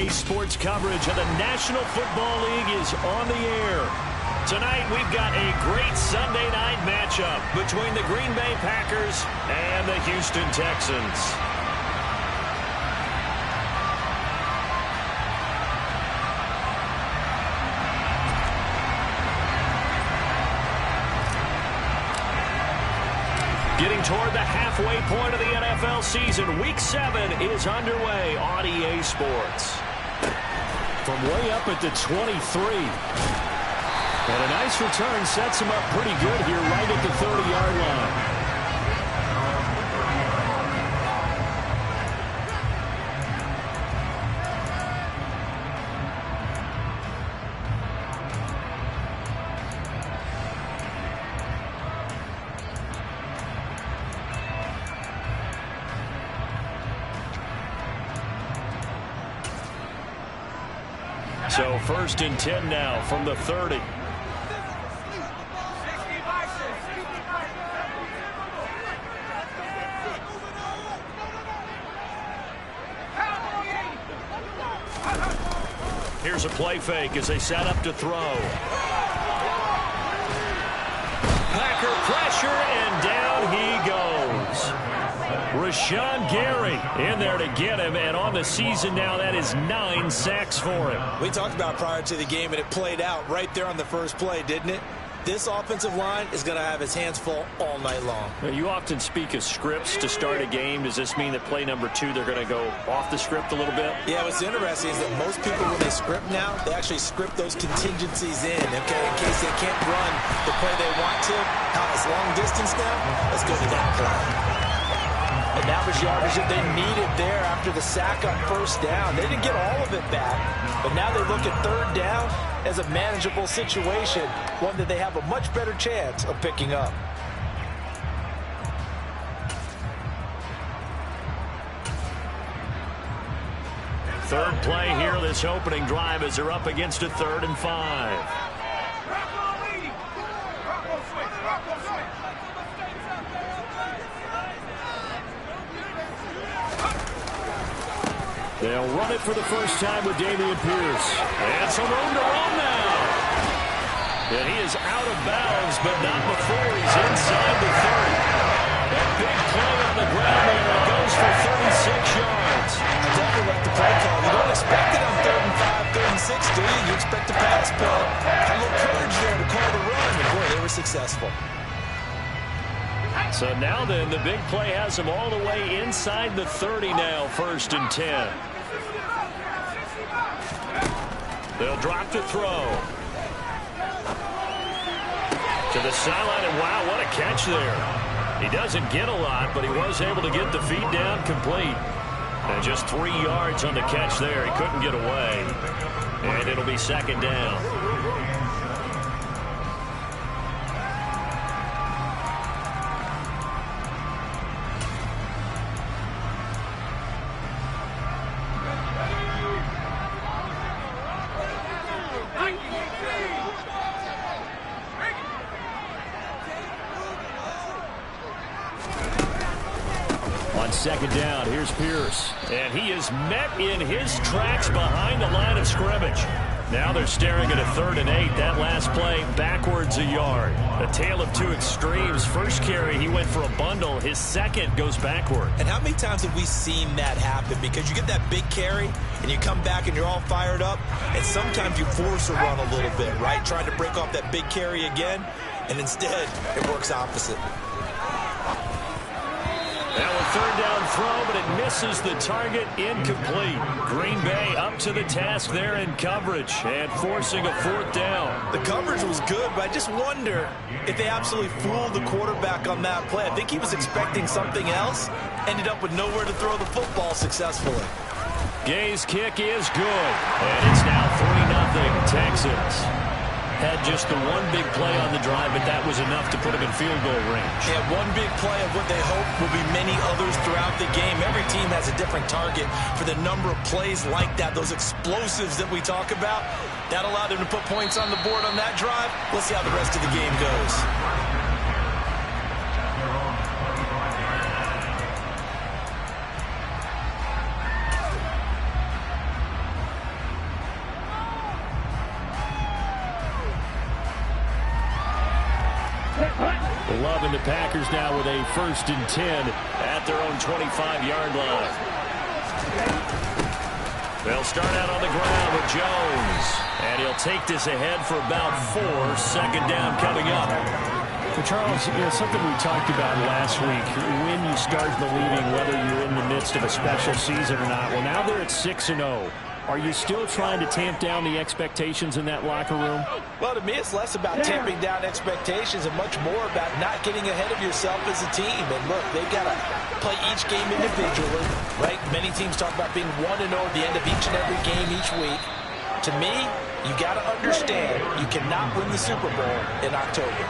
RDA Sports coverage of the National Football League is on the air. Tonight, we've got a great Sunday night matchup between the Green Bay Packers and the Houston Texans. Getting toward the halfway point of the NFL season, Week 7 is underway on EA Sports. From way up at the 23. And a nice return sets him up pretty good here right at the 30-yard line. So 1st and 10 now from the 30. Here's a play fake as they set up to throw. Packer pressure, and down he goes. Rashawn Gary in there to get him, and on the season now, that is 9 sacks for him. We talked about prior to the game, and it played out right there on the first play, didn't it? This offensive line is going to have his hands full all night long. You often speak of scripts to start a game. Does this mean that play number 2, they're going to go off the script a little bit? Yeah, what's interesting is that most people, when they script now, they actually script those contingencies in, okay, in case they can't run the play they want to. How it's long distance now? Let's go to that play. And that was yardage that they needed there after the sack on 1st down. They didn't get all of it back, but now they look at 3rd down as a manageable situation, one that they have a much better chance of picking up. Third play here, this opening drive, as they're up against a 3rd and 5. They'll run it for the first time with Dameon Pierce. And some room to run now. And he is out of bounds, but not before he's inside the 30. That big play on the ground there. It goes for 36 yards. I definitely like the play call. You don't expect it on 3rd and 5, 3rd and 6, do you? You expect a pass play. A little courage there to call the run. And boy, they were successful. So now then, the big play has him all the way inside the 30 now, 1st and 10. They'll drop to throw. To the sideline, and wow, what a catch there. He doesn't get a lot, but he was able to get the feet down complete. And just 3 yards on the catch there. He couldn't get away. And it'll be 2nd down. On 2nd down, here's Pierce. And he is met in his tracks behind the line of scrimmage. Now they're staring at a 3rd and 8. That last play, backwards a yard. A tale of two extremes. First carry, he went for a bundle. His second goes backward. And how many times have we seen that happen? Because you get that big carry, and you come back and you're all fired up, and sometimes you force a run a little bit, right? Trying to break off that big carry again, and instead it works opposite. Now a 3rd down throw, but it misses the target, incomplete. Green Bay up to the task there in coverage and forcing a 4th down. The coverage was good, but I just wonder if they absolutely fooled the quarterback on that play. I think he was expecting something else, ended up with nowhere to throw the football successfully. Gay's kick is good, and it's now 3-0 Texans. Had just the one big play on the drive, but that was enough to put him in field goal range. Yeah, one big play of what they hope will be many others throughout the game. Every team has a different target for the number of plays like that, those explosives that we talk about. That allowed them to put points on the board on that drive. We'll see how the rest of the game goes. Loving the Packers now with a 1st and 10 at their own 25-yard line. They'll start out on the ground with Jones. And he'll take this ahead for about 4. 2nd down coming up. Well, Charles, something we talked about last week, when you start believing whether you're in the midst of a special season or not. Well, now they're at 6-0. Are you still trying to tamp down the expectations in that locker room? Well, to me, it's less about tamping down expectations and much more about not getting ahead of yourself as a team. And look, they've got to play each game individually, right? Many teams talk about being 1-0 at the end of each and every game each week. To me, you got to understand you cannot win the Super Bowl in October.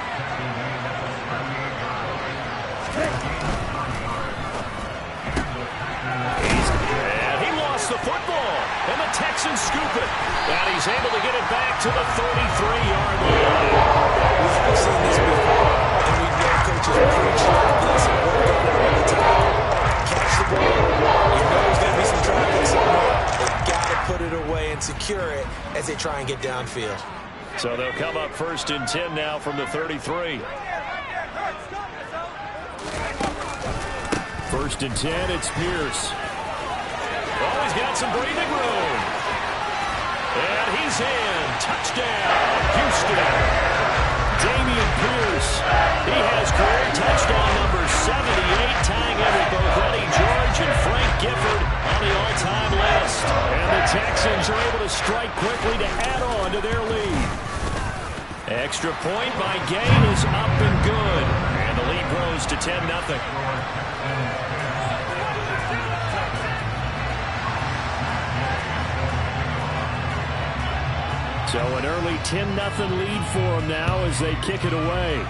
And he lost the football. And the Texans scoop it. And he's able to get it back to the 33-yard line. We have seen this before, and we know coaches preach like this and work on it all the time. Catch the ball. You know there's going to be some traffic somewhere. They've got to put it away and secure it as they try and get downfield. So they'll come up 1st and 10 now from the 33. 1st and 10, it's Pierce. Oh, he's got some breathing room. And he's in. Touchdown, Houston. Damian Pierce. He has career touchdown number 78, tying in with both Eddie George and Frank Gifford on the all-time list. And the Texans are able to strike quickly to add on to their lead. Extra point by Gain is up and good. And the lead grows to 10-0. So an early 10-0 lead for them now as they kick it away.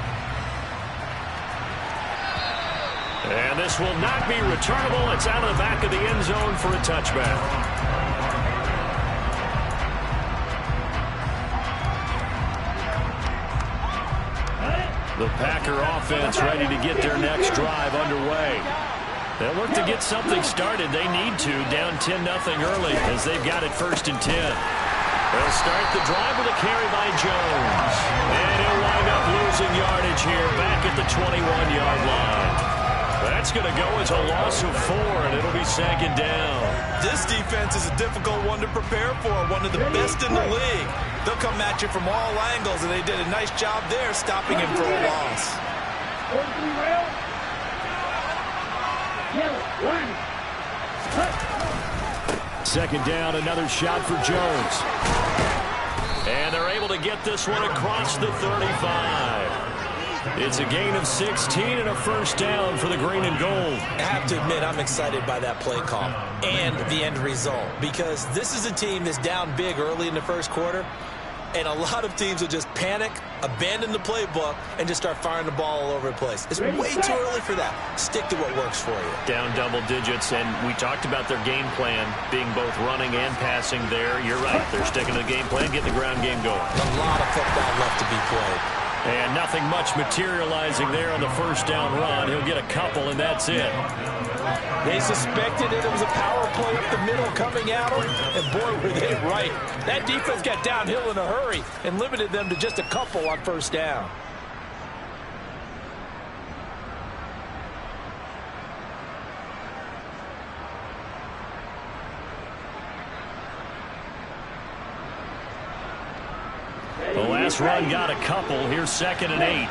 And this will not be returnable. It's out of the back of the end zone for a touchback. The Packer offense ready to get their next drive underway. They'll look to get something started. They need to, down 10-0 early as they've got it 1st and 10. They'll start the drive with a carry by Jones. And he'll wind up losing yardage here back at the 21-yard line. That's going to go as a loss of 4, and it'll be 2nd down. This defense is a difficult one to prepare for, one of the best in the league. They'll come at you from all angles, and they did a nice job there stopping him for a loss. 2nd down, another shot for Jones. And they're able to get this one across the 35. It's a gain of 16 and a 1st down for the green and gold. I have to admit, I'm excited by that play call and the end result, because this is a team that's down big early in the 1st quarter, and a lot of teams will just panic, abandon the playbook, and just start firing the ball all over the place. It's way too early for that. Stick to what works for you. Down double digits, and we talked about their game plan being both running and passing there. You're right. They're sticking to the game plan, getting the ground game going. A lot of football left to be played. And nothing much materializing there on the 1st down run. He'll get a couple, and that's it. They suspected it was a power play up the middle coming at them, and boy, were they right. That defense got downhill in a hurry and limited them to just a couple on 1st down. The last run got a couple. Here's 2nd and 8.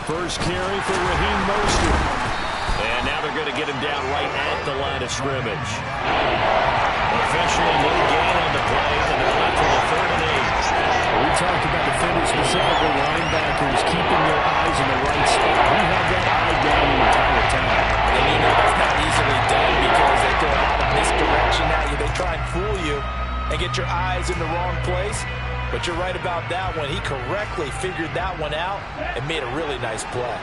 First carry for Raheem Mostert. And now they're going to get him down right at the line of scrimmage. Officially no gain on the play, and they're left with a 3rd and 8. We talked about defenders, specifically linebackers, keeping their eyes in the right spot. He had that eye down the entire time. And you know that's not easily done because they throw a lot of misdirection at you. They try and fool you and get your eyes in the wrong place. But you're right about that one. He correctly figured that one out and made a really nice play.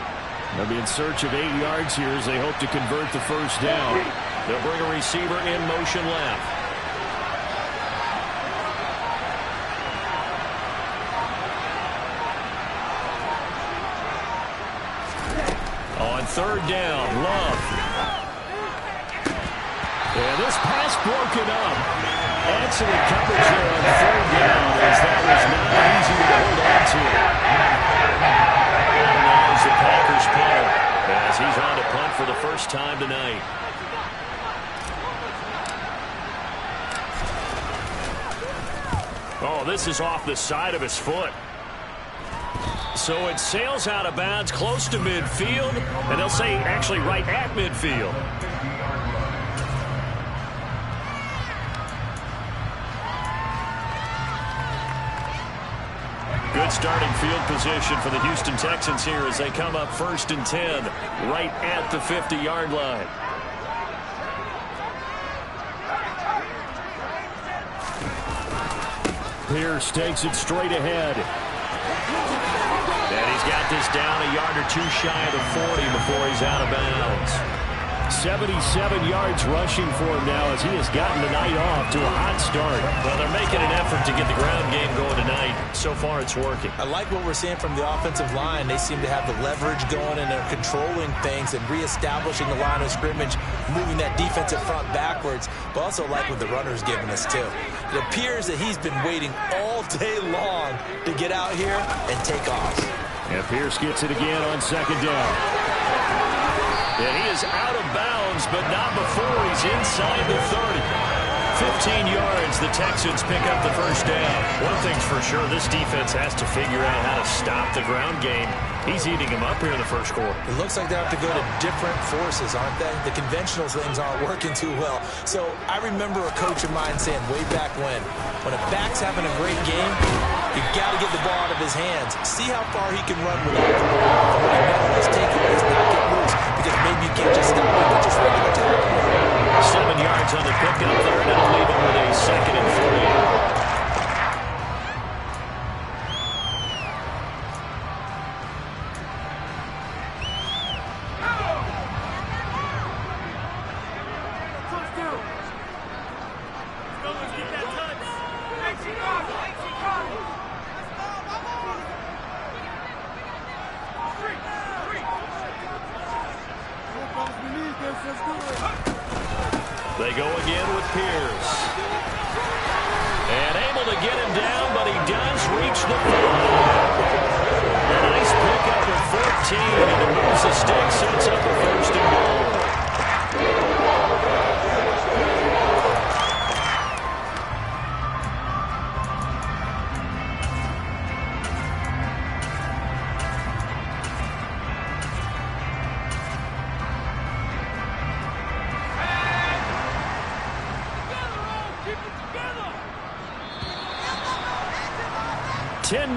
They'll be in search of 8 yards here as they hope to convert the 1st down. They'll bring a receiver in motion left. On 3rd down, Love. And this pass broken up. Excellent coverage there on 3rd down, as that was not easy to hold bounces off the side of his foot. So it sails out of bounds close to midfield, and they'll say actually right at midfield. Good starting field position for the Houston Texans here as they come up 1st and 10 right at the 50-yard line. Pierce takes it straight ahead. And he's got this down a yard or two shy of the 40 before he's out of bounds. 77 yards rushing for him now as he has gotten the night off to a hot start. Well, they're making an effort to get the ground game going tonight. So far, it's working. I like what we're seeing from the offensive line. They seem to have the leverage going, and they're controlling things and reestablishing the line of scrimmage, moving that defensive front backwards, but also like what the runner's giving us, too. It appears that he's been waiting all day long to get out here and take off. And Pierce gets it again on 2nd down. And he is out of bounds, but not before he's inside the 30. 15 yards, the Texans pick up the 1st down. One thing's for sure, this defense has to figure out how to stop the ground game. He's eating them up here in the 1st quarter. It looks like they have to go to different forces, aren't they? The conventional things aren't working too well. So I remember a coach of mine saying way back when a back's having a great game, you've got to get the ball out of his hands. See how far he can run without the ball. And what he meant was take it, is not get loose, because maybe you can't just stop him with just regular tackle. 7 yards on the pickup there, and it'll leave him with a 2nd and 3. They go again with Pierce. And able to get him down, but he does reach the 5. A nice pickup of 14, and it moves the stick, sets up a 1st and goal.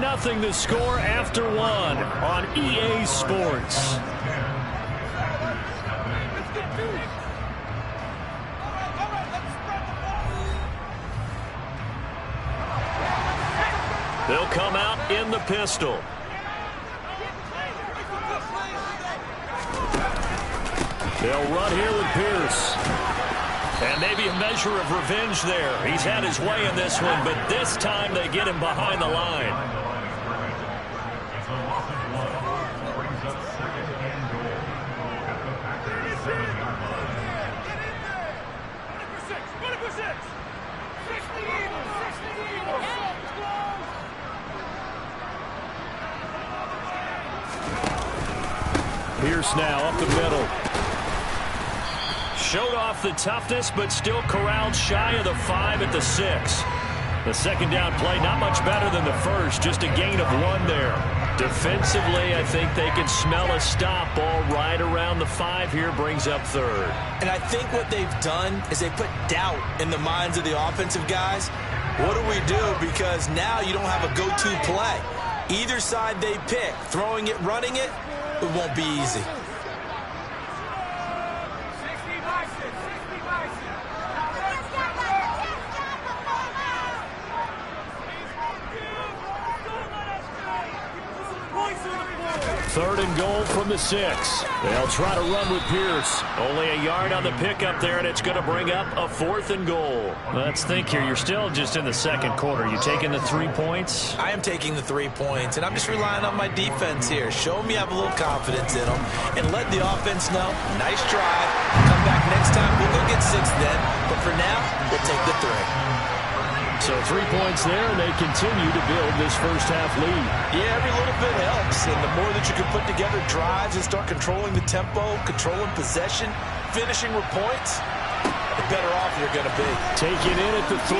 Nothing the score after 1 on EA Sports. They'll come out in the pistol. They'll run here with Pierce. And maybe a measure of revenge there. He's had his way in this one, but this time they get him behind the line. Pierce now up the middle. Showed off the toughness, but still corralled shy of the 5 at the 6. The 2nd down play, not much better than the 1st, just a gain of 1 there. Defensively, I think they can smell a stop. Ball right around the 5 here, brings up 3rd. And I think what they've done is they put doubt in the minds of the offensive guys. What do we do? Because now you don't have a go-to play. Either side they pick, throwing it, running it, it won't be easy. Third and goal from the 6. They'll try to run with Pierce. Only a yard on the pickup there, and it's going to bring up a 4th and goal. Let's think here. You're still just in the 2nd quarter. You taking the 3 points? I am taking the 3 points, and I'm just relying on my defense here. Show them you have a little confidence in them, and let the offense know, nice drive. Come back next time. We'll go get 6 then, but for now, we'll take the 3. So 3 points there, and they continue to build this 1st half lead. Yeah, every little bit helps, and the more that you can put together drives and start controlling the tempo, controlling possession, finishing with points, the better off you're going to be. Take it in at the 3.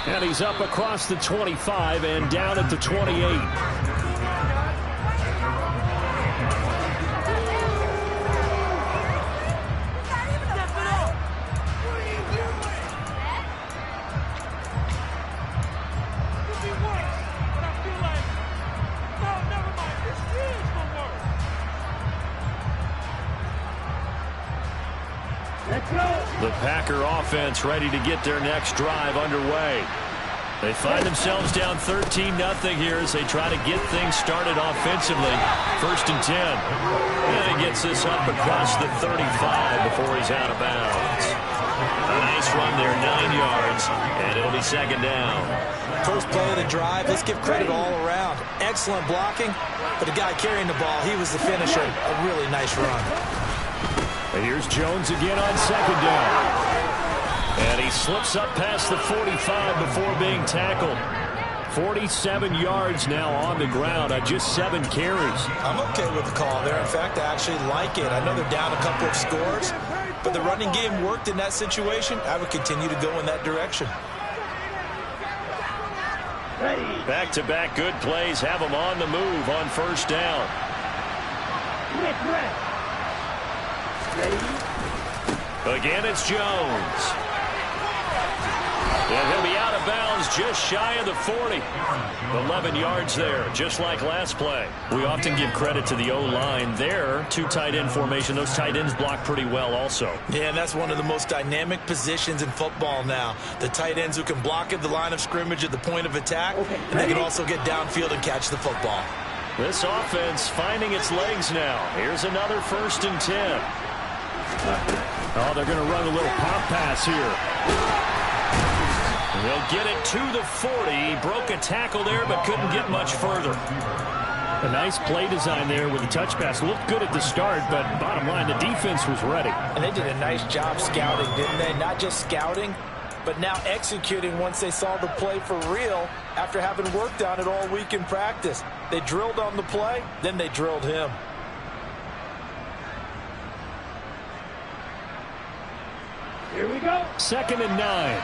And he's up across the 25 and down at the 28. The Packer offense ready to get their next drive underway. They find themselves down 13-0 here as they try to get things started offensively. 1st and 10. And he gets this up across the 35 before he's out of bounds. A nice run there, 9 yards, and it'll be 2nd down. First play of the drive, let's give credit all around. Excellent blocking, but the guy carrying the ball, he was the finisher. A really nice run. And here's Jones again on 2nd down. And he slips up past the 45 before being tackled. 47 yards now on the ground on just 7 carries. I'm okay with the call there. In fact, I actually like it. I know they're down a couple of scores, but the running game worked in that situation. I would continue to go in that direction. Back-to-back good plays have them on the move on 1st down. Again, it's Jones. And he'll be out of bounds just shy of the 40. 11 yards there, just like last play. We often give credit to the O-line there. 2 tight end formation. Those tight ends block pretty well also. Yeah, and that's one of the most dynamic positions in football now. The tight ends who can block at the line of scrimmage at the point of attack, and they can also get downfield and catch the football. This offense finding its legs now. Here's another 1st and 10. Oh, they're going to run a little pop pass here. They'll get it to the 40. He broke a tackle there, but couldn't get much further. A nice play design there with the touch pass. Looked good at the start, but bottom line, the defense was ready. And they did a nice job scouting, didn't they? Not just scouting, but now executing once they saw the play for real after having worked on it all week in practice. They drilled on the play, then they drilled him. Here we go. 2nd and 9.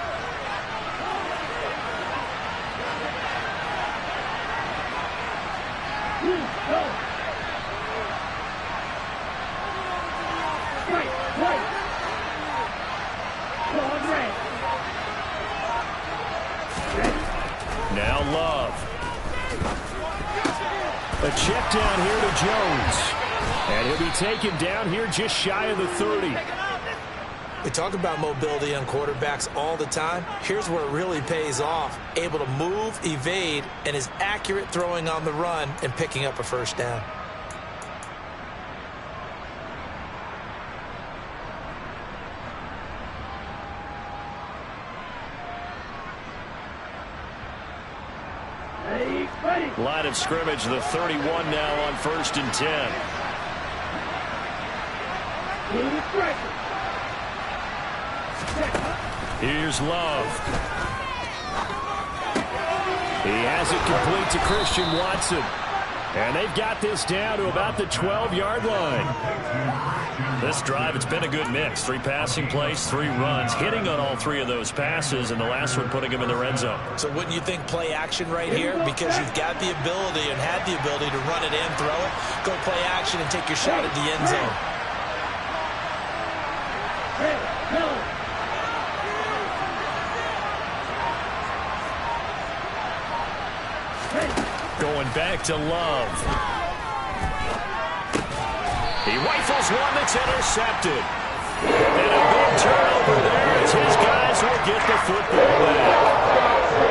Now Love. A check down here to Jones. And he'll be taken down here just shy of the 30. We talk about mobility on quarterbacks all the time. Here's where it really pays off. Able to move, evade, and is accurate throwing on the run and picking up a 1st down. Line of scrimmage, the 31 now on 1st and 10. Here's Love. He has it complete to Christian Watson. And they've got this down to about the 12-yard line. This drive, it's been a good mix. 3 passing plays, 3 runs, hitting on all 3 of those passes, and the last one putting him in the red zone. So wouldn't you think play action right here? Because you've got the ability and had the ability to run it in, throw it, go play action, and take your shot at the end zone. Going back to Love. He rifles one that's intercepted. And a big turnover there as his guys will get the football back.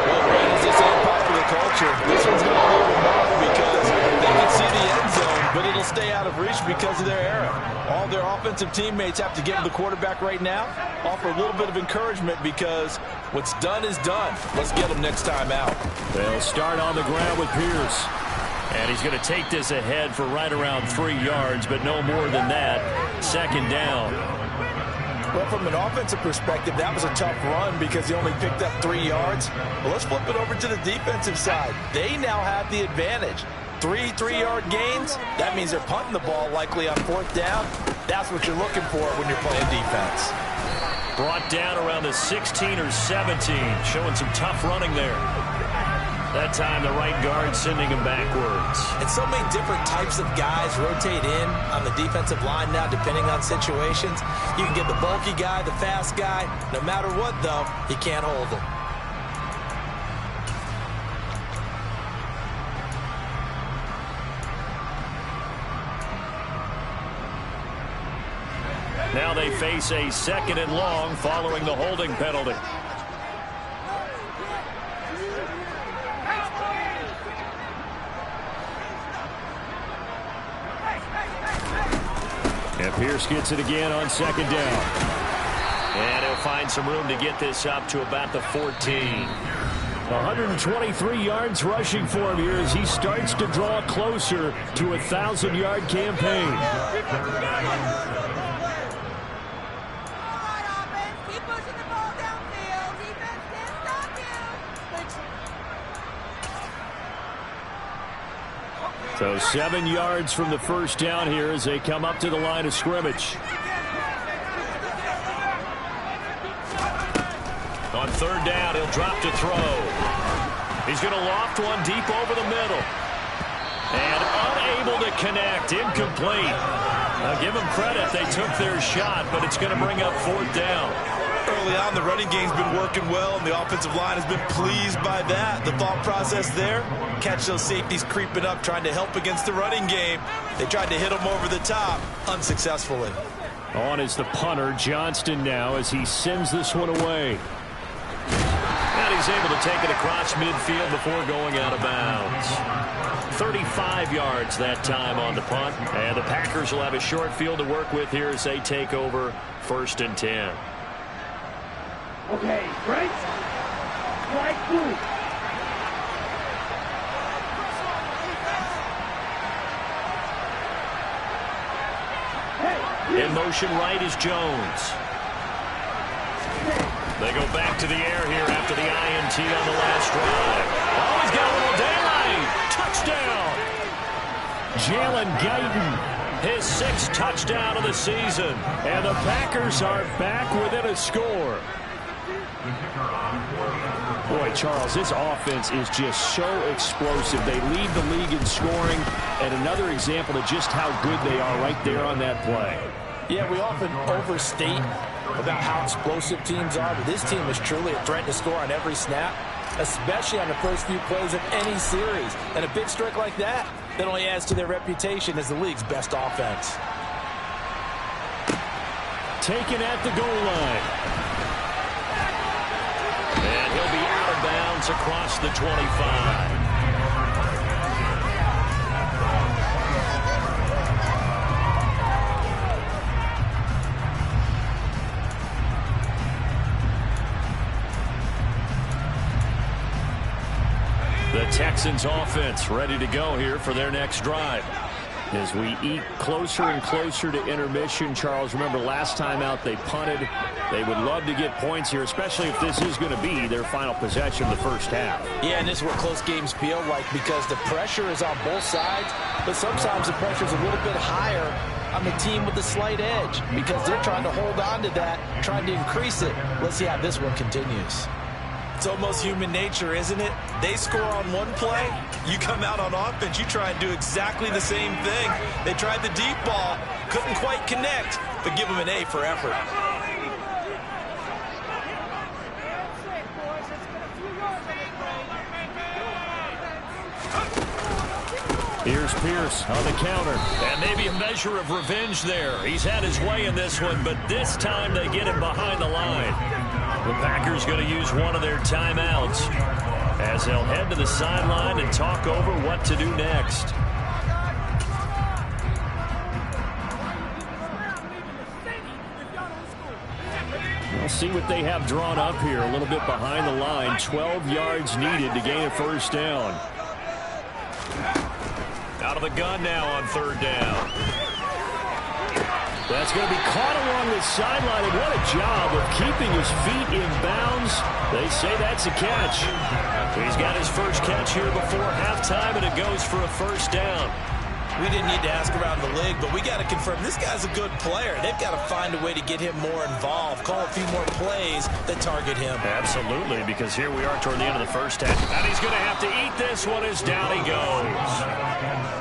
Well, Brad, as they say in popular culture, this one's going to hold them off because they can see the end zone, but it'll stay out of reach because of their error. All their offensive teammates have to give the quarterback right now, offer a little bit of encouragement because what's done is done. Let's get them next time out. They'll start on the ground with Pierce. And he's going to take this ahead for right around 3 yards, but no more than that. 2nd down. Well, from an offensive perspective, that was a tough run because he only picked up 3 yards. Well, let's flip it over to the defensive side. They now have the advantage. 3 3-yard gains, that means they're punting the ball likely on 4th down. That's what you're looking for when you're playing defense. Brought down around the 16 or 17. Showing some tough running there. That time the right guard sending him backwards. And so many different types of guys rotate in on the defensive line now depending on situations. You can get the bulky guy, the fast guy. No matter what, though, you can't hold him. Now they face a 2nd and long following the holding penalty. And Pierce gets it again on 2nd down. And he'll find some room to get this up to about the 14. 123 yards rushing for him here as he starts to draw closer to a 1,000-yard campaign. So 7 yards from the first down here as they come up to the line of scrimmage. On 3rd down, he'll drop to throw. He's going to loft one deep over the middle. And unable to connect. Incomplete. Now give them credit. They took their shot, but it's going to bring up 4th down. Early on, the running game's been working well, and the offensive line has been pleased by that. The thought process there, catch those safeties creeping up, trying to help against the running game. They tried to hit them over the top, unsuccessfully. On is the punter, Johnston, now as he sends this one away. And he's able to take it across midfield before going out of bounds. 35 yards that time on the punt. And the Packers will have a short field to work with here as they take over 1st and 10. Okay, right? Strike 2. In motion right is Jones. They go back to the air here after the INT on the last drive. Oh, he's got a little daylight. Touchdown. Jalen Guyton. His 6th touchdown of the season. And the Packers are back within a score. Boy, Charles, this offense is just so explosive. They lead the league in scoring, and another example of just how good they are right there on that play. Yeah, we often overstate about how explosive teams are, but this team is truly a threat to score on every snap, especially on the first few plays of any series. And a big streak like that only adds to their reputation as the league's best offense. Taken at the goal line. And he'll be out of bounds across the 25. The Texans offense ready to go here for their next drive. As we eat closer and closer to intermission, Charles, remember last time out they punted. They would love to get points here, especially if this is going to be their final possession of the first half. Yeah, and this is what close games feel like because the pressure is on both sides, but sometimes the pressure is a little bit higher on the team with the slight edge because they're trying to hold on to that, trying to increase it. Let's see how this one continues. It's almost human nature, isn't it? They score on one play, you come out on offense, you try and do exactly the same thing. They tried the deep ball, couldn't quite connect, but give them an A for effort. Here's Pierce on the counter. And maybe a measure of revenge there. He's had his way in this one, but this time they get him behind the line. The Packers going to use one of their timeouts as they'll head to the sideline and talk over what to do next. We'll see what they have drawn up here. A little bit behind the line. 12 yards needed to gain a first down. Out of the gun now on 3rd down. That's going to be caught along the sideline, and what a job of keeping his feet in bounds. They say that's a catch. He's got his first catch here before halftime, and it goes for a first down. We didn't need to ask around the league, but we got to confirm this guy's a good player. They've got to find a way to get him more involved, call a few more plays that target him. Absolutely, because here we are toward the end of the first half. And he's going to have to eat this one as down he goes.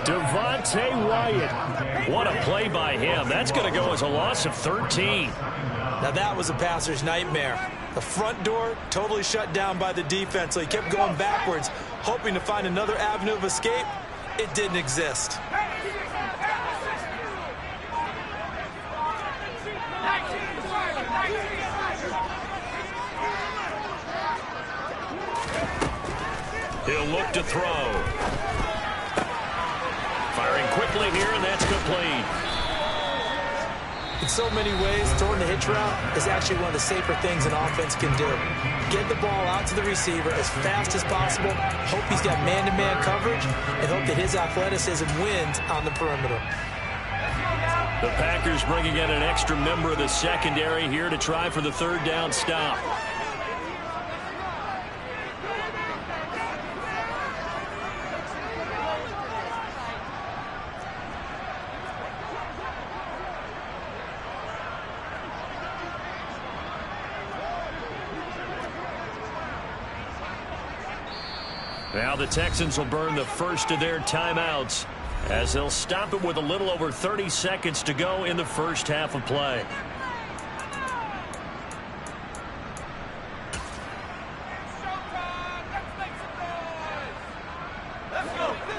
Devontae Wyatt. What a play by him. That's going to go as a loss of 13. Now that was a passer's nightmare. The front door totally shut down by the defense, so he kept going backwards, hoping to find another avenue of escape. It didn't exist. He'll look to throw. Firing quickly here, and that's complete. In so many ways, throwing the hitch route is actually one of the safer things an offense can do. Get the ball out to the receiver as fast as possible, hope he's got man-to-man coverage, and hope that his athleticism wins on the perimeter. The Packers bringing in an extra member of the secondary here to try for the third down stop. Now the Texans will burn the first of their timeouts as they'll stop it with a little over 30 seconds to go in the first half of play.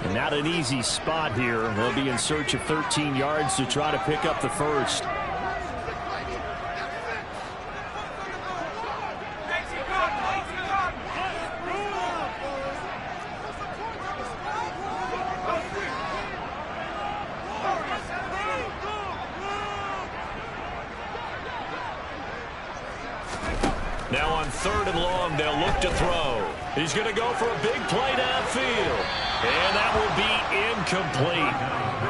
And not an easy spot here. They'll be in search of 13 yards to try to pick up the first. Now on 3rd and long, they'll look to throw. He's going to go for a big play downfield. And that will be incomplete.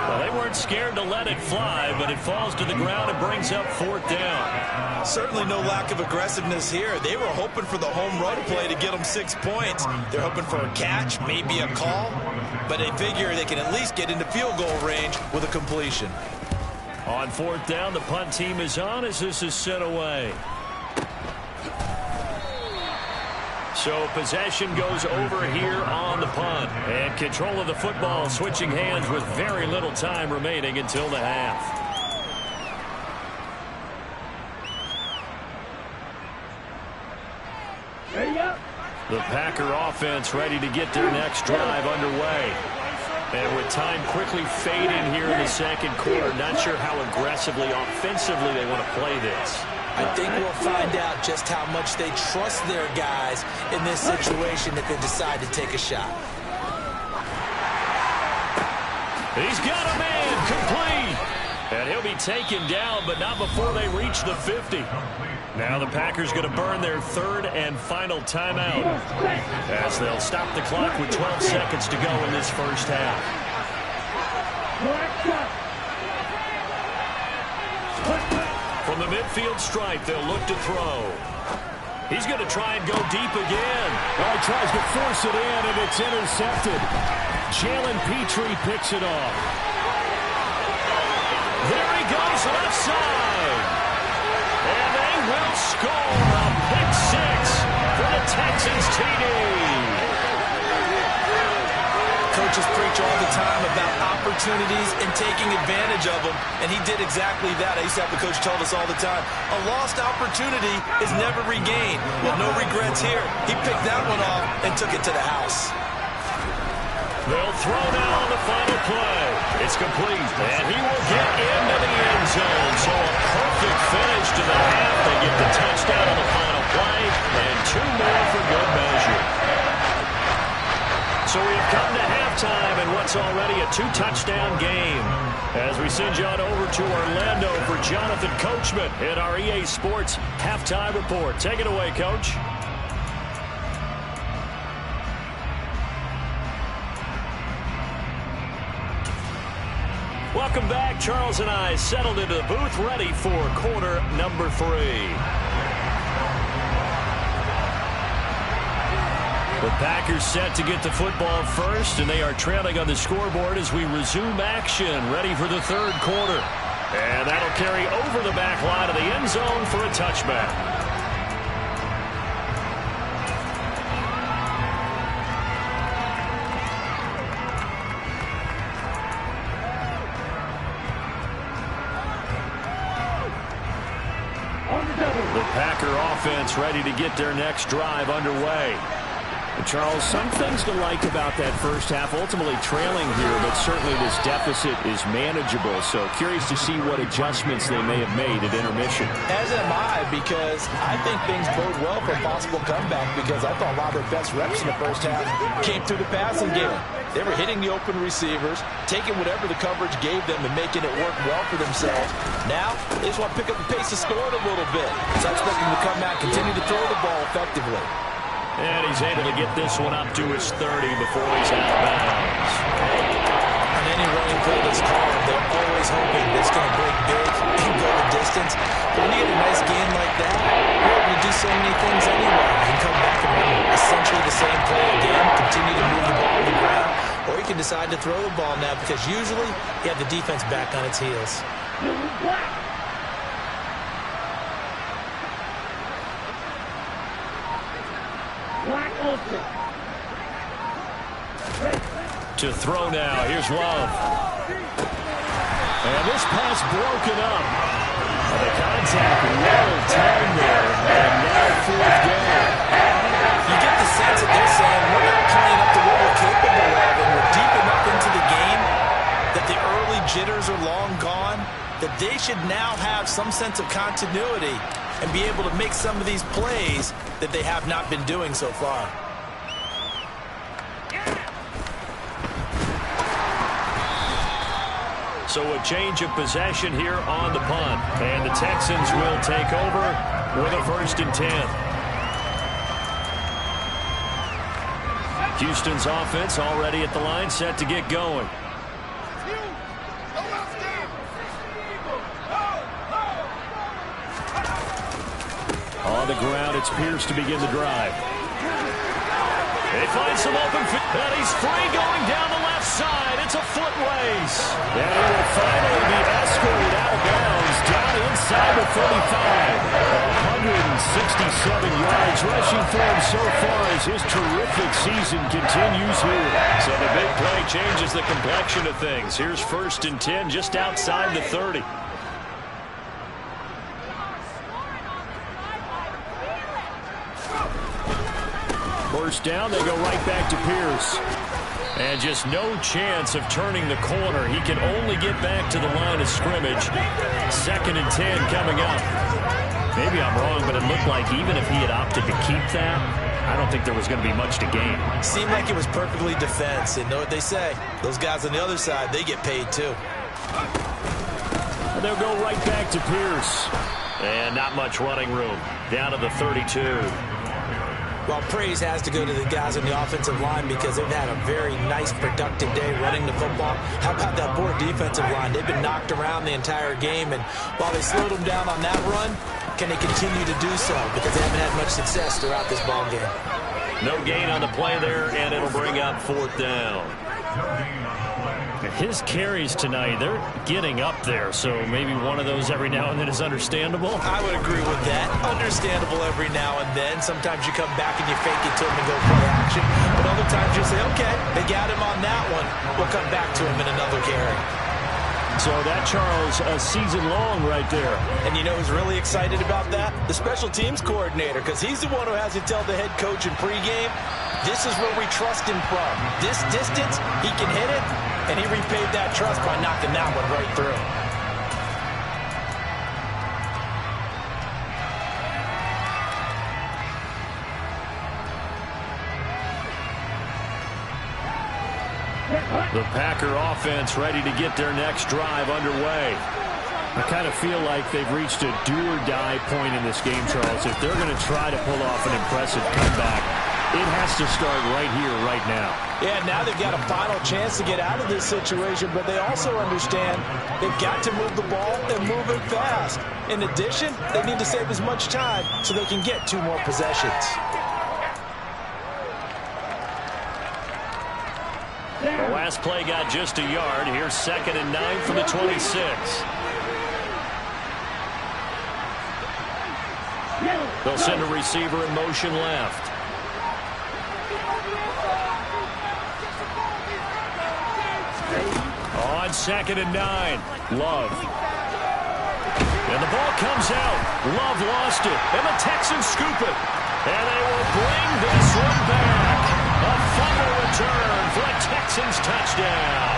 Well, they weren't scared to let it fly, but it falls to the ground and brings up 4th down. Certainly no lack of aggressiveness here. They were hoping for the home run play to get them 6 points. They're hoping for a catch, maybe a call, but they figure they can at least get into field goal range with a completion. On 4th down, the punt team is on as this is sent away. So possession goes over here on the punt. And control of the football switching hands with very little time remaining until the half. The Packer offense ready to get their next drive underway. And with time quickly fading here in the second quarter, not sure how aggressively, offensively they want to play this. I think we'll find out just how much they trust their guys in this situation if they decide to take a shot. He's got a man complete. And he'll be taken down, but not before they reach the 50. Now the Packers going to burn their 3rd and final timeout as they'll stop the clock with 12 seconds to go in this first half. From the midfield stripe, they'll look to throw. He's going to try and go deep again. Well, he tries to force it in, and it's intercepted. Jalen Petrie picks it off. There he goes, left side. And they will score a pick 6 for the Texans TD. Coaches preach all the time about opportunities and taking advantage of them, and he did exactly that. I used to have the coach tell us all the time, a lost opportunity is never regained. Well, no regrets here. He picked that one off and took it to the house. They'll throw now on the final play. It's complete, and he will get into the end zone. So a perfect finish to the half. They get the touchdown on the final play, and 2 more for good measure. So we've come to halftime in what's already a 2-touchdown game. As we send you on over to Orlando for Jonathan Coachman in our EA Sports Halftime Report. Take it away, Coach. Welcome back. Charles and I settled into the booth ready for quarter number 3. The Packers set to get the football first, and they are trailing on the scoreboard as we resume action, ready for the third quarter. And that'll carry over the back line of the end zone for a touchback. The Packer offense ready to get their next drive underway. And Charles, some things to like about that first half. Ultimately trailing here, but certainly this deficit is manageable. So curious to see what adjustments they may have made at intermission. As am I, because I think things bode well for a possible comeback, because I thought a lot of their best reps in the first half came through the passing game. They were hitting the open receivers, taking whatever the coverage gave them and making it work well for themselves. Now, they just want to pick up the pace of scoring a little bit. So I expect them to come out and continue to throw the ball effectively. And he's able to get this one up to his 30 before he's out of bounds. On any running play that's called, they're always hoping that it's going to break big and go the distance. But when you get a nice game like that, you're able to do so many things anyway. You can come back and run essentially the same play again, continue to move the ball on the ground, or you can decide to throw the ball now, because usually you have the defense back on its heels. To throw now, here's Love. And this pass broken up. The contact well timed there, and now fourth down. You get the sense that they're saying we're not playing up to what we're capable of, and we're deep enough into the game that the early jitters are long gone, that they should now have some sense of continuity and be able to make some of these plays that they have not been doing so far. So a change of possession here on the punt. And the Texans will take over with a 1st and 10. Houston's offense already at the line, set to get going. On the ground, it's Pierce to begin the drive. They find some open field, and he's free going down the left side. It's a foot race. And he will finally be escorted out of bounds down inside the 35. 167 yards rushing for him so far as his terrific season continues here. So the big play changes the complexion of things. Here's 1st and 10 just outside the 30. First down, they go right back to Pierce. And just no chance of turning the corner. He can only get back to the line of scrimmage. 2nd and 10 coming up. Maybe I'm wrong, but it looked like even if he had opted to keep that, I don't think there was going to be much to gain. Seemed like it was perfectly defense. And know what they say? Those guys on the other side, they get paid too. And they'll go right back to Pierce. And not much running room. Down to the 32. Well, praise has to go to the guys on the offensive line, because they've had a very nice, productive day running the football. How about that poor defensive line? They've been knocked around the entire game, and while they slowed them down on that run, can they continue to do so? Because they haven't had much success throughout this ball game. No gain on the play there, and it'll bring up 4th down. His carries tonight, they're getting up there, so maybe one of those every now and then is understandable. I would agree with that. Understandable every now and then. Sometimes you come back and you fake it to him and go play action. But other times you say, okay, they got him on that one. We'll come back to him in another carry. So that, Charles, a season long right there. And you know who's really excited about that? The special teams coordinator, because he's the one who has to tell the head coach in pregame, this is where we trust him from. This distance, he can hit it, and he repaid that trust by knocking that one right through. The Packer offense ready to get their next drive underway. I kind of feel like they've reached a do-or-die point in this game, Charles. If they're going to try to pull off an impressive comeback, it has to start right here, right now. Yeah, now they've got a final chance to get out of this situation, but they also understand they've got to move the ball and move it fast. In addition, they need to save as much time so they can get 2 more possessions. The last play got just a yard. Here's 2nd and 9 from the 26. They'll send a receiver in motion left. On 2nd and 9, Love. And the ball comes out. Love lost it. And the Texans scoop it. And they will bring this one back. A fumble return for a Texans touchdown.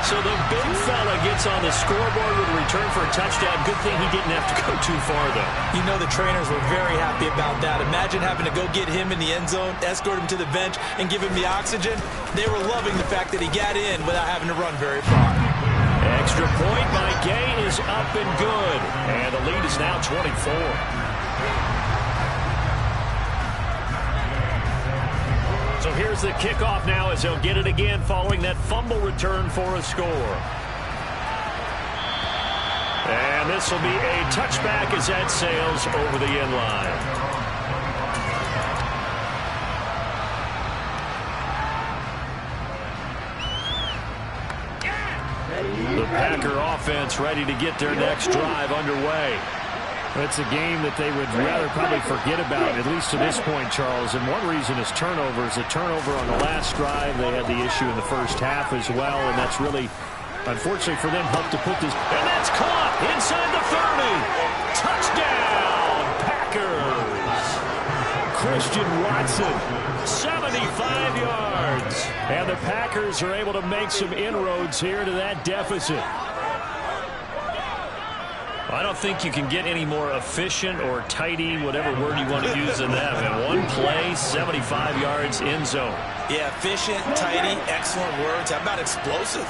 So the big fella gets on the scoreboard with a return for a touchdown. Good thing he didn't have to go too far, though. You know the trainers were very happy about that. Imagine having to go get him in the end zone, escort him to the bench, and give him the oxygen. They were loving the fact that he got in without having to run very far. Extra point by Gay is up and good. And the lead is now 24. So here's the kickoff now as he'll get it again following that fumble return for a score. And this will be a touchback as that sails over the end line. The Packer offense ready to get their next drive underway. It's a game that they would rather probably forget about, at least to this point, Charles. And one reason is turnovers. A turnover on the last drive. They had the issue in the first half as well, and that's really, unfortunately for them, helped to put this. And that's caught inside the 30. Touchdown, Packers. Christian Watson. 75 yards. And the Packers are able to make some inroads here to that deficit. I don't think you can get any more efficient or tidy, whatever word you want to use in that. In one play, 75 yards in zone. Yeah, efficient, tidy, excellent words. How about explosive?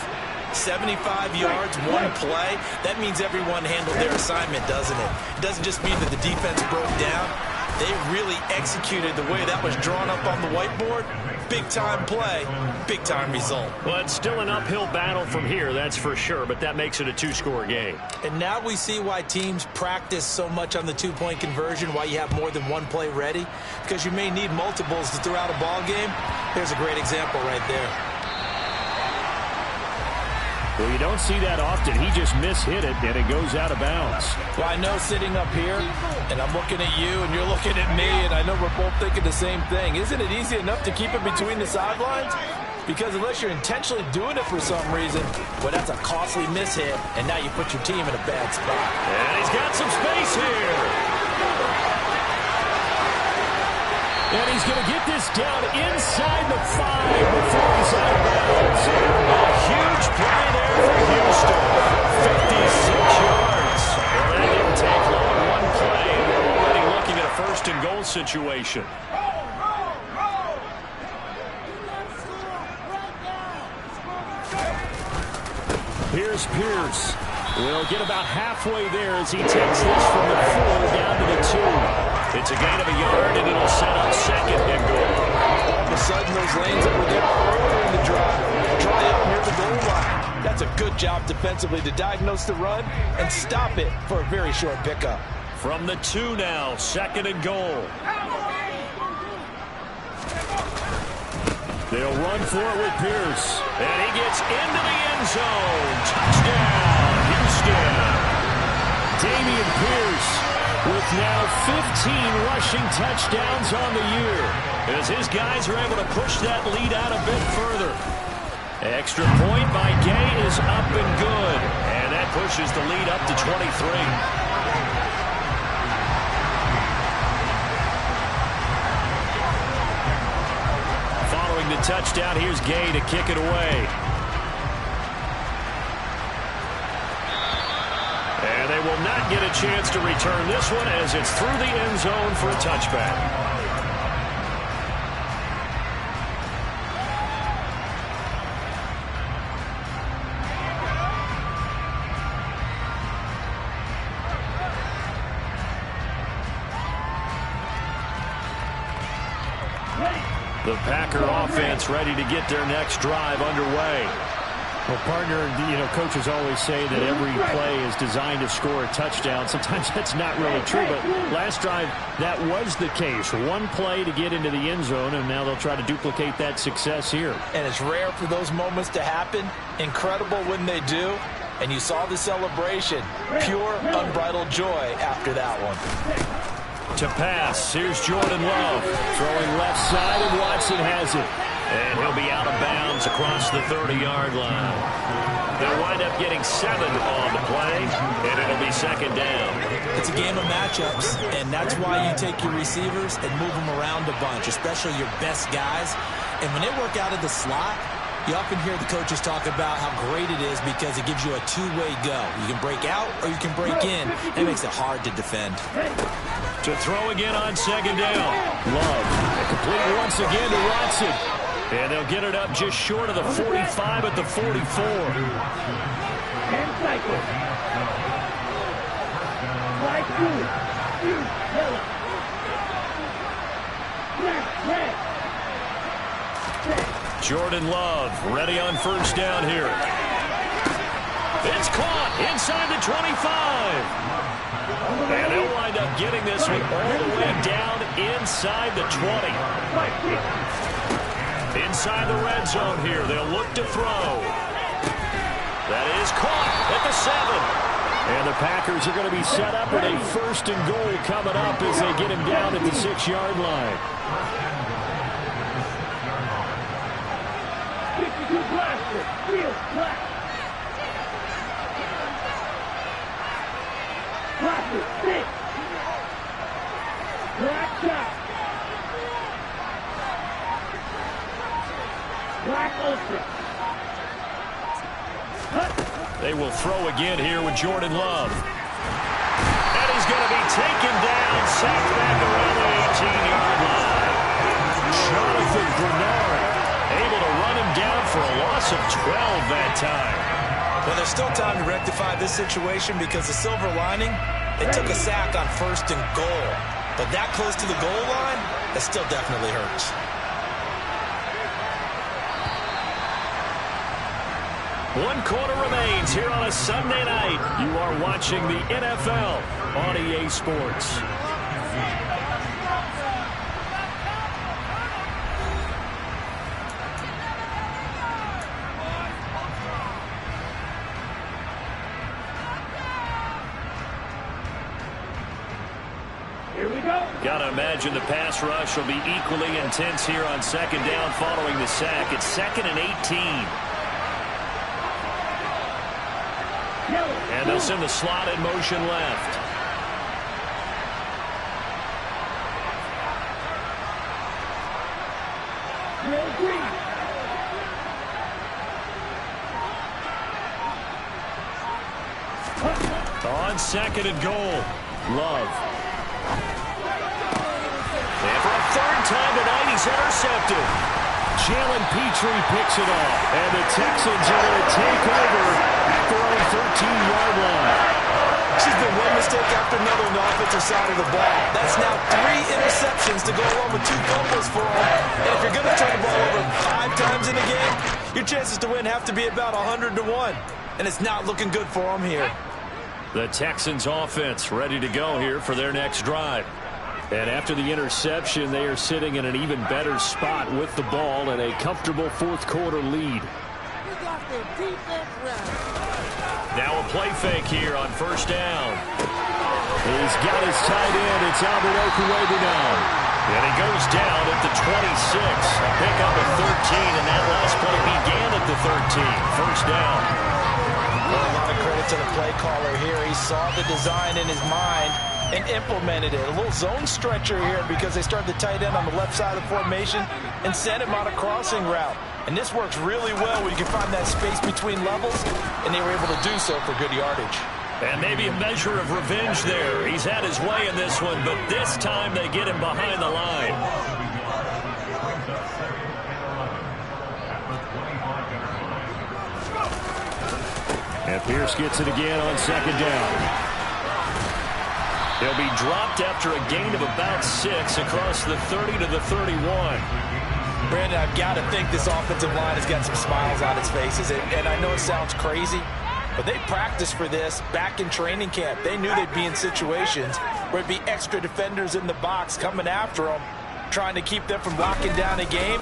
75 yards, one play. That means everyone handled their assignment, doesn't it? It doesn't just mean that the defense broke down. They really executed the way that was drawn up on the whiteboard. Big-time play, big-time result. Well, it's still an uphill battle from here, that's for sure, but that makes it a two-score game. And now we see why teams practice so much on the two-point conversion, why you have more than one play ready, because you may need multiples to throw out a ball game. Here's a great example right there. Well, you don't see that often. He just mishit it, and it goes out of bounds. Well, I know sitting up here, and I'm looking at you, and you're looking at me, and I know we're both thinking the same thing. Isn't it easy enough to keep it between the sidelines? Because unless you're intentionally doing it for some reason, well, that's a costly mishit, and now you put your team in a bad spot. And he's got some space here. And he's going to get this down inside the 5 before he's out of bounds. A huge play there for Houston. 56 yards. Well, that didn't take long. One play, and we're already looking at a 1st and goal situation. Here's Pierce. We'll get about halfway there as he takes this from the 4 down to the 2. It's a gain of a yard, and it'll set up 2nd and goal. All of a sudden, those lanes that were there earlier in the drive dry up near the goal line. That's a good job defensively to diagnose the run and stop it for a very short pickup. From the 2 now, 2nd and goal. They'll run for it with Pierce. And he gets into the end zone. Touchdown, Houston. Dameon Pierce with now 15 rushing touchdowns on the year. As his guys are able to push that lead out a bit further. Extra point by Gay is up and good. And that pushes the lead up to 23. The touchdown, here's Gay to kick it away. And they will not get a chance to return this one as it's through the end zone for a touchback. The Packer offense ready to get their next drive underway. Well, partner, coaches always say that every play is designed to score a touchdown. Sometimes that's not really true, but last drive, that was the case. One play to get into the end zone, and now they'll try to duplicate that success here. And it's rare for those moments to happen. Incredible when they do. And you saw the celebration. Pure, unbridled joy after that one. To pass, here's Jordan Love. Throwing left side, and Watson has it. And he'll be out of bounds across the 30-yard line. They'll wind up getting 7 on the play, and it'll be second down. It's a game of matchups, and that's why you take your receivers and move them around a bunch, especially your best guys. And when they work out of the slot, you often hear the coaches talk about how great it is because it gives you a two-way go. You can break out or you can break in. It makes it hard to defend. To throw again on second down. Love. Complete once again to Watson. And they'll get it up just short of the 45 at the 44. 10 cycles. Right through. Jordan Love ready on first down here. It's caught inside the 25. And they'll wind up getting this one all the way down inside the 20. Inside the red zone here, they'll look to throw. That is caught at the 7. And the Packers are going to be set up with a first and goal coming up as they get him down at the 6-yard line. 52 blaster. Field black. Blaster 6. Black shot. Black ultra. They will throw again here with Jordan Love. And he's going to be taken down, sacked back around the 18-yard line. Jonathan Bernard able to run him down for a loss of 12 that time. Well, there's still time to rectify this situation because the silver lining, they took a sack on first and goal. But that close to the goal line, that still definitely hurts. One quarter remains here on a Sunday night. You are watching the NFL on EA Sports. Here we go. Gotta imagine the pass rush will be equally intense here on second down following the sack. It's 2nd and 18. And they'll send the slot in motion left. On second and goal, Love. And for a third time tonight, he's intercepted. Jalen Petrie picks it off. And the Texans are going to take over at their own 13-yard line. She's been one mistake after another on the offensive side of the ball. That's now 3 interceptions to go along with 2 fumbles for him. And if you're going to turn the ball over 5 times in a game, your chances to win have to be about 100 to 1. And it's not looking good for him here. The Texans offense ready to go here for their next drive. And after the interception, they are sitting in an even better spot with the ball and a comfortable fourth-quarter lead. Now a play fake here on first down. He's got his tight end. It's Albert Okwuegbunam now. And he goes down at the 26. A pickup of 13, and that last play began at the 13. First down. Well, a lot of credit to the play caller here. He saw the design in his mind and implemented it. A little zone stretcher here because they started the tight end on the left side of the formation and sent him on a crossing route. And this works really well when you can find that space between levels, and they were able to do so for good yardage. And maybe a measure of revenge there. He's had his way in this one, but this time they get him behind the line. And Pierce gets it again on second down. He'll be dropped after a gain of about 6 across the 30 to the 31. Brandon, I've got to think this offensive line has got some smiles on its faces. And I know it sounds crazy, but they practiced for this back in training camp. They knew they'd be in situations where it'd be extra defenders in the box coming after them, trying to keep them from locking down a game.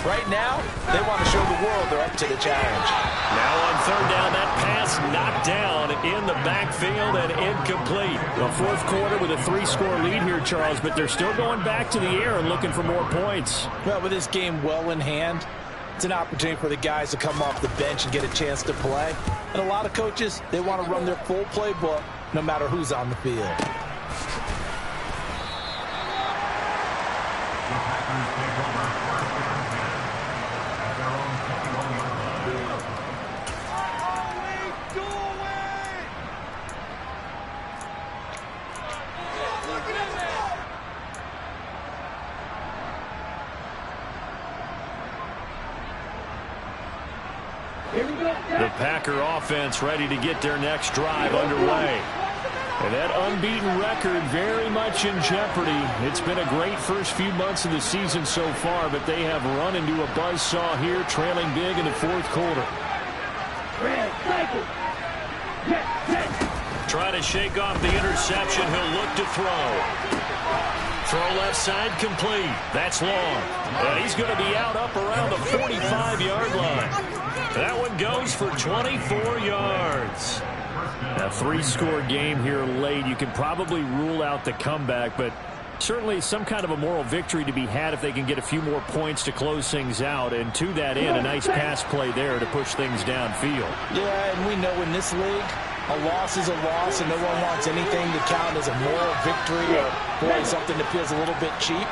Right now, they want to show the world they're up to the challenge. Now on third down, that pass knocked down in the backfield and incomplete. The fourth quarter with a 3-score lead here, Charles, but they're still going back to the air and looking for more points. Well, with this game well in hand, it's an opportunity for the guys to come off the bench and get a chance to play. And a lot of coaches, they want to run their full playbook no matter who's on the field. The Packer offense ready to get their next drive underway. And that unbeaten record very much in jeopardy. It's been a great first few months of the season so far, but they have run into a buzzsaw here, trailing big in the fourth quarter. Trying to shake off the interception. He'll look to throw. Throw left side complete. That's long. And he's going to be out up around the 45-yard line. That one goes for 24 yards. A 3-score game here late. You can probably rule out the comeback, but certainly some kind of a moral victory to be had if they can get a few more points to close things out. And to that end, a nice pass play there to push things downfield. Yeah, and we know in this league, a loss is a loss, and no one wants anything to count as a moral victory or boy, something that feels a little bit cheap.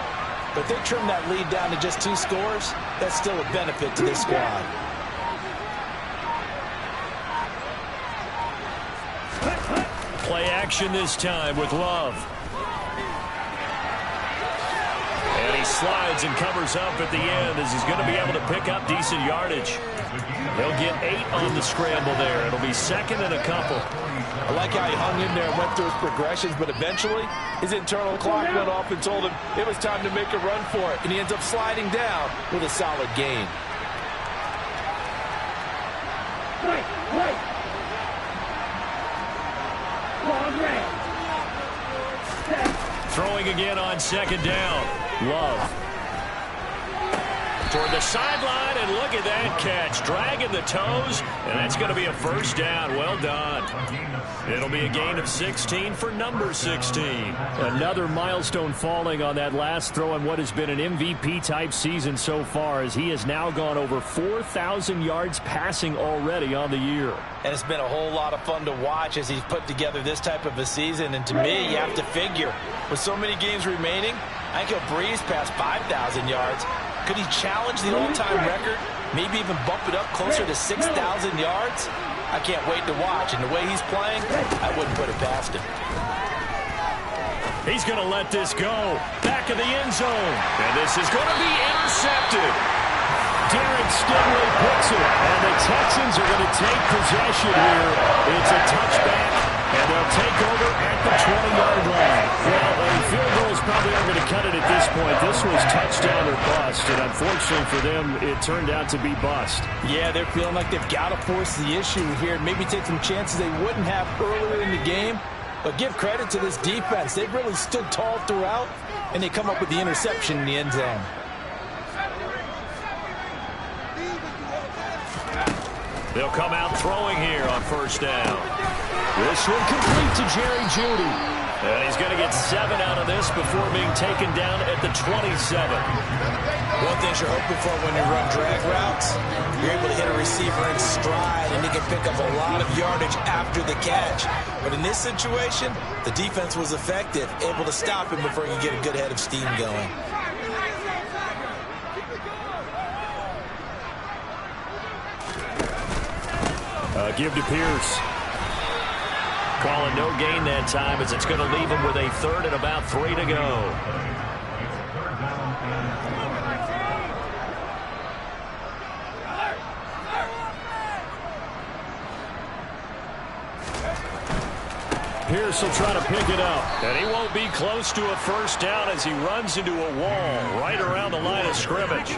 But they trim that lead down to just 2 scores. That's still a benefit to this squad. Play action this time with Love. And he slides and covers up at the end as he's going to be able to pick up decent yardage. He'll get 8 on the scramble there. It'll be second and a couple. I like how he hung in there and went through his progressions, but eventually his internal clock went off and told him it was time to make a run for it, and he ends up sliding down with a solid gain. Throwing again on second down. Love. Toward the sideline, and look at that catch. Dragging the toes, and that's going to be a first down. Well done. It'll be a gain of 16 for number 16. Another milestone falling on that last throw in what has been an MVP-type season so far, as he has now gone over 4,000 yards passing already on the year. And it's been a whole lot of fun to watch as he's put together this type of a season. And to me, you have to figure, with so many games remaining, I think he'll breeze past 5,000 yards. Could he challenge the all-time record? Maybe even bump it up closer to 6,000 yards? I can't wait to watch. And the way he's playing, I wouldn't put it past him. He's going to let this go. Back of the end zone. And this is going to be intercepted. Derek Stingley puts it. And the Texans are going to take possession here. It's a touchback, and they'll take over at the 20-yard line. Well, field goals probably aren't going to cut it at this point. This was touchdown or bust, and unfortunately for them, it turned out to be bust. Yeah, they're feeling like they've got to force the issue here. Maybe take some chances they wouldn't have earlier in the game. But give credit to this defense. They've really stood tall throughout, and they come up with the interception in the end zone. They'll come out throwing here on first down. This one complete to Jerry Jeudy. And he's going to get 7 out of this before being taken down at the 27. One thing you're hoping for when you run drag routes, you're able to hit a receiver in stride, and he can pick up a lot of yardage after the catch. But in this situation, the defense was effective, able to stop him before he could get a good head of steam going. Give to Pierce. Calling no gain that time as it's going to leave him with a third and about 3 to go. Pierce will try to pick it up. And he won't be close to a first down as he runs into a wall right around the line of scrimmage.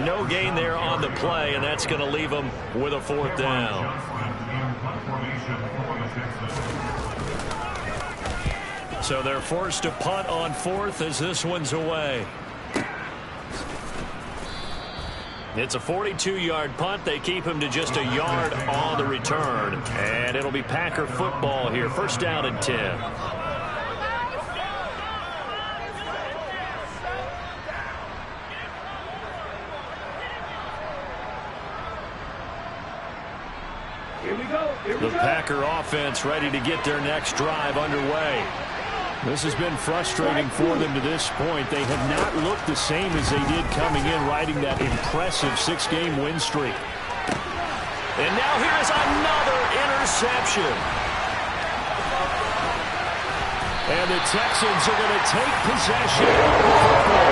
No gain there on the play, and that's going to leave him with a fourth down. So they're forced to punt on fourth as this one's away. It's a 42-yard punt. They keep him to just a yard on the return. And it'll be Packer football here. First down and 10. Here we go. The Packer offense ready to get their next drive underway. This has been frustrating for them to this point. They have not looked the same as they did coming in, riding that impressive 6-game win streak. And now here is another interception. And the Texans are going to take possession of the football.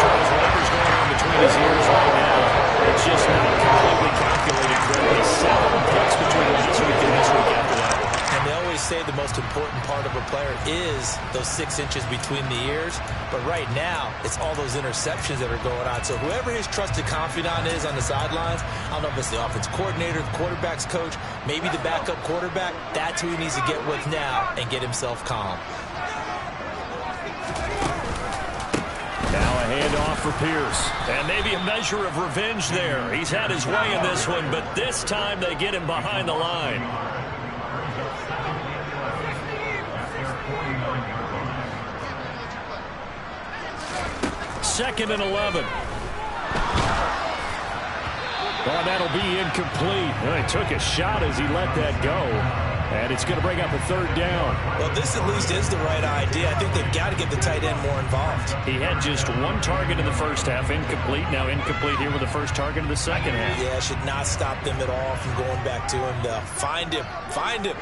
Charles, whatever's going on between his ears right now, it's just not completely calculated correctly. 7 picks between last week and this week after that. And they always say the most important part of a player is those 6 inches between the ears. But right now, it's all those interceptions that are going on. So whoever his trusted confidant is on the sidelines, I don't know if it's the offense coordinator, the quarterback's coach, maybe the backup quarterback, that's who he needs to get with now and get himself calm. Now a handoff for Pierce. And maybe a measure of revenge there. He's had his way in this one, but this time they get him behind the line. Second and 11. Well, that'll be incomplete. Well, he took a shot as he let that go. And it's going to bring up a third down. Well, this at least is the right idea. I think they've got to get the tight end more involved. He had just 1 target in the first half, incomplete. Now incomplete here with the first target in the second half. Yeah, should not stop them at all from going back to him to find him. Find him.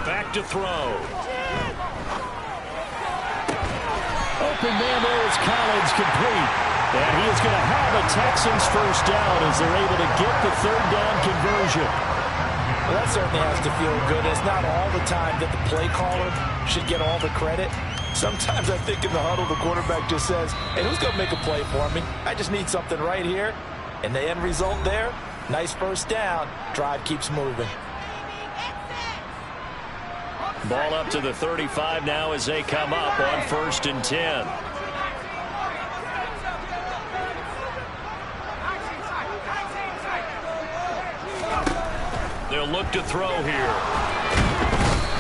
Back to throw. Open man there is Collins, complete. And he is going to have a Texans first down as they're able to get the third down conversion. Well, that certainly has to feel good. It's not all the time that the play caller should get all the credit. Sometimes I think in the huddle, the quarterback just says, hey, who's going to make a play for me? I just need something right here. And the end result there, nice first down. Drive keeps moving. Ball up to the 35 now as they come up on 1st and 10. They'll look to throw here.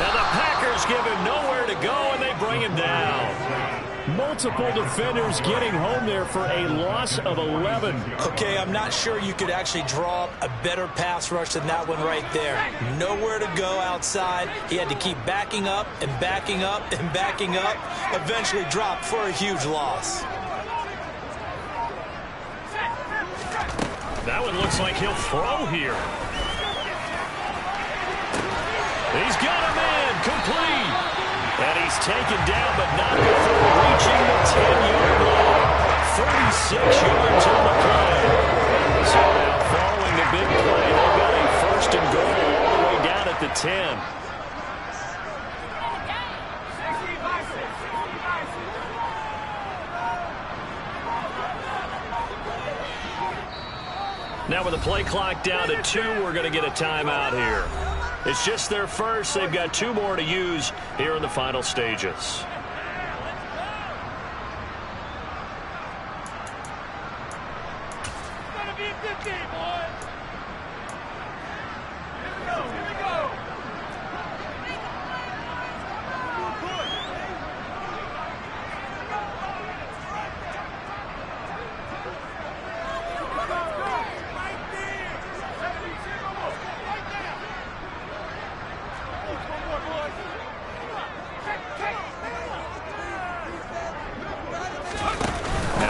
Now the Packers give him nowhere to go, and they bring him down. Multiple defenders getting home there for a loss of 11. Okay, I'm not sure you could actually draw up a better pass rush than that one right there. Nowhere to go outside. He had to keep backing up and backing up and backing up. Eventually dropped for a huge loss. That one looks like he'll throw here. He's got a man, complete. And he's taken down, but not before reaching the 10-yard line. 36 yards on the play. So now following the big play, they've got a 1st and goal all the way down at the 10. Now with the play clock down to 2, we're going to get a timeout here. It's just their first. They've got 2 more to use here in the final stages. It's going to be a good game, boys. Here we go. Here we go.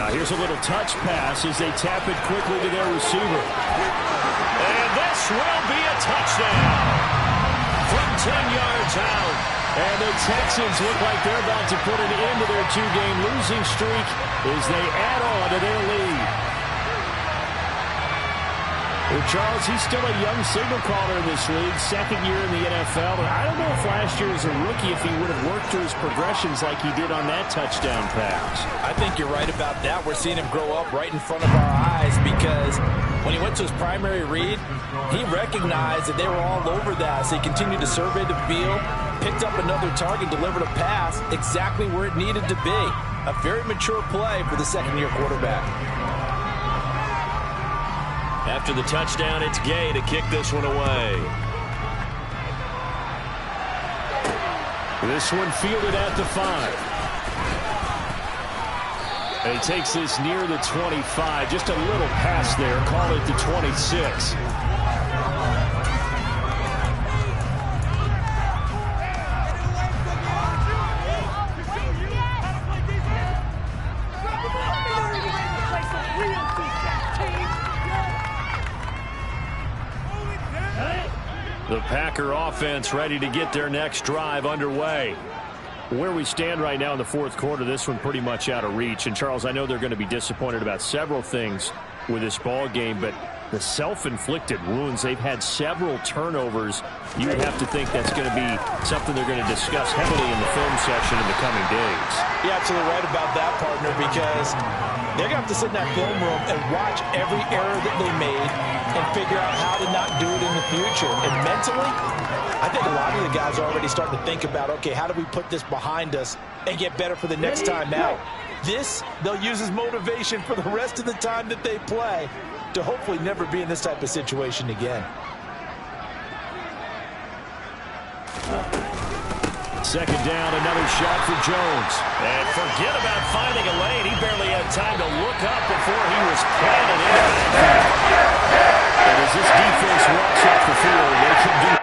Here's a little touch pass as they tap it quickly to their receiver. And this will be a touchdown from 10 yards out. And the Texans look like they're about to put an end to their 2-game losing streak as they add on to their lead. Well, Charles, he's still a young signal caller in this league, second year in the NFL. And I don't know if last year as a rookie if he would have worked through his progressions like he did on that touchdown pass. I think you're right about that. We're seeing him grow up right in front of our eyes because when he went to his primary read, he recognized that they were all over that. So he continued to survey the field, picked up another target, delivered a pass exactly where it needed to be. A very mature play for the second-year quarterback. After the touchdown, it's Gay to kick this one away. This one fielded at the 5. And he takes this near the 25. Just a little pass there. Call it the 26. The Packer offense ready to get their next drive underway. Where we stand right now in the fourth quarter, this one pretty much out of reach. And, Charles, I know they're going to be disappointed about several things with this ball game, but the self-inflicted wounds, they've had several turnovers. You would have to think that's going to be something they're going to discuss heavily in the film session in the coming days. You're absolutely right about that, partner, because they're going to have to sit in that film room and watch every error that they made and figure out how to not do it in the future. And mentally, I think a lot of the guys are already starting to think about, okay, how do we put this behind us and get better for the next time out? This, they'll use as motivation for the rest of the time that they play to hopefully never be in this type of situation again. Second down, another shot for Jones. And forget about finding a lane. He barely had time to look up before he was planted in the backfield. And as this defense walks off the field, they can do